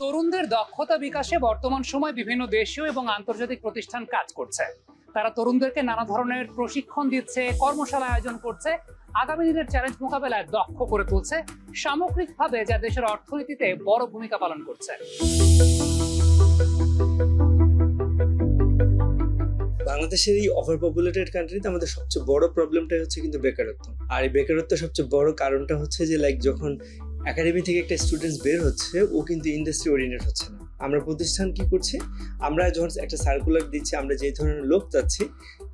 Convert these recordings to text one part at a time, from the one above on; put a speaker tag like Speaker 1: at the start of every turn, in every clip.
Speaker 1: তরুণদের দক্ষতা বিকাশে বর্তমান সময় বিভিন্ন দেশীয় এবং আন্তর্জাতিক প্রতিষ্ঠান কাজ করছে। তারা তরুণদেরকে নানা ধরনের প্রশিক্ষণ দিচ্ছে, কর্মশালা আয়োজন করছে, আগামী দিনের চ্যালেঞ্জ মোকাবেলায় দক্ষ করে তুলছে, সামগ্রিকভাবে যা দেশের অর্থনীতিতে বড় ভূমিকা পালন করছে।
Speaker 2: বাংলাদেশের এই ওভার পপুলেটেড কান্ট্রিতে আমাদের সবচেয়ে বড় প্রবলেমটাই হচ্ছে কিন্তু বেকারত্ব। আর এই বেকারত্ব সবচেয়ে বড় কারণটা হচ্ছে যে যখন একাডেমি থেকে একটা স্টুডেন্টস বের হচ্ছে, ও কিন্তু ইন্ডাস্ট্রি ওরিয়েন্টেড হচ্ছে না। আমরা প্রতিষ্ঠান কি করছি, আমরা যখন একটা সার্কুলার দিচ্ছি, আমরা যে ধরনের লোক চাচ্ছি,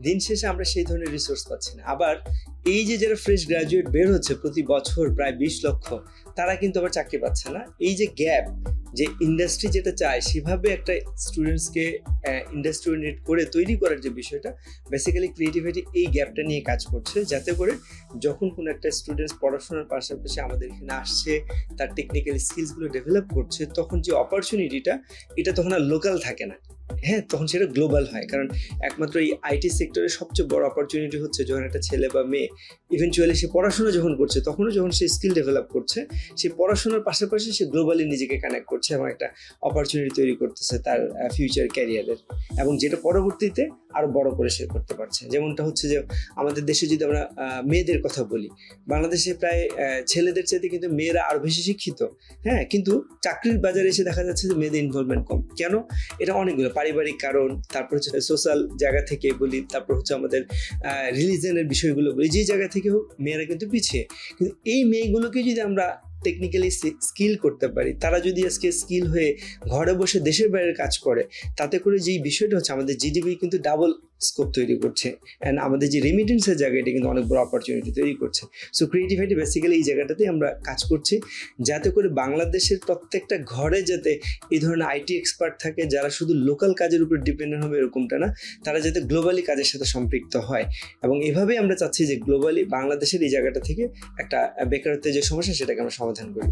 Speaker 2: দিন শেষে আমরা সেই ধরনের রিসোর্স পাচ্ছি না। আবার এই যে যারা ফ্রেশ গ্রাজুয়েট বের হচ্ছে প্রতি বছর প্রায় 20 লক্ষ, তারা কিন্তু আবার চাকরি পাচ্ছে না। এই যে গ্যাপ, যে ইন্ডাস্ট্রি যেটা চায় সেভাবে একটা স্টুডেন্টসকে ইন্ডাস্ট্রি ওরিয়েন্টেড করে তৈরি করার যে বিষয়টা, বেসিক্যালি ক্রিয়েটিভিটি এই গ্যাপটা নিয়ে কাজ করছে, যাতে করে যখন কোনো একটা স্টুডেন্টস পড়াশোনার পাশাপাশি আমাদের এখানে আসছে, তার টেকনিক্যাল স্কিলসগুলো ডেভেলপ করছে, তখন যে অপরচুনিটিটা, এটা তখন আর লোকাল থাকে না, হ্যাঁ, তখন সেটা গ্লোবাল হয়। কারণ একমাত্র এই আইটি সেক্টরের সবচেয়ে বড় অপরচুনিটি হচ্ছে যখন একটা ছেলে বা মেয়ে ইভেনচুয়ালি সে পড়াশোনা যখন করছে, তখনও যখন সে স্কিল ডেভেলপ করছে, সে পড়াশোনার পাশাপাশি সে গ্লোবালি নিজেকে কানেক্ট করছে এবং একটা অপরচুনিটি তৈরি করতেছে তার ফিউচার ক্যারিয়ারের, এবং যেটা পরবর্তীতে আরো বড় করে সে করতে পারছে। যেমনটা হচ্ছে যে আমাদের দেশে যদি আমরা মেয়েদের কথা বলি, বাংলাদেশে প্রায় ছেলেদের চাইতে কিন্তু মেয়েরা আরো বেশি শিক্ষিত, হ্যাঁ, কিন্তু চাকরির বাজারে এসে দেখা যাচ্ছে যে মেয়েদের ইনভলভমেন্ট কম। কেন? এটা অনেকগুলো পারিবারিক কারণ, তারপর হচ্ছে সোশ্যাল জায়গা থেকে বলি, তারপর হচ্ছে আমাদের রিলিজনের বিষয়গুলো বলি, যে জায়গা থেকে হোক মেয়েরা কিন্তু পিছিয়ে। কিন্তু এই মেয়েগুলোকে যদি আমরা টেকনিক্যালি স্কিল করতে পারি, তারা যদি আজকে স্কিল হয়ে ঘরে বসে দেশের বাইরে কাজ করে, তাতে করে যেই বিষয়টা হচ্ছে আমাদের জিডিপি কিন্তু ডাবল স্কোপ তৈরি করছে, অ্যান্ড আমাদের যে রেমিটেন্সের জায়গা, এটা কিন্তু অনেক বড় অপরচুনিটি তৈরি করছে। সো ক্রিয়েটিভিটি বেসিক্যালি এই জায়গাটাতেই আমরা কাজ করছি, যাতে করে বাংলাদেশের প্রত্যেকটা ঘরে যাতে এই ধরনের আইটি এক্সপার্ট থাকে, যারা শুধু লোকাল কাজের উপর ডিপেন্ডেন্ট হবে এরকমটা না, তারা যাতে গ্লোবালি কাজের সাথে সম্পৃক্ত হয়। এবং এভাবেই আমরা চাচ্ছি যে গ্লোবালি বাংলাদেশের এই জায়গাটা থেকে একটা বেকারত্বের যে সমস্যা, সেটাকে আমরা সমাধান করি।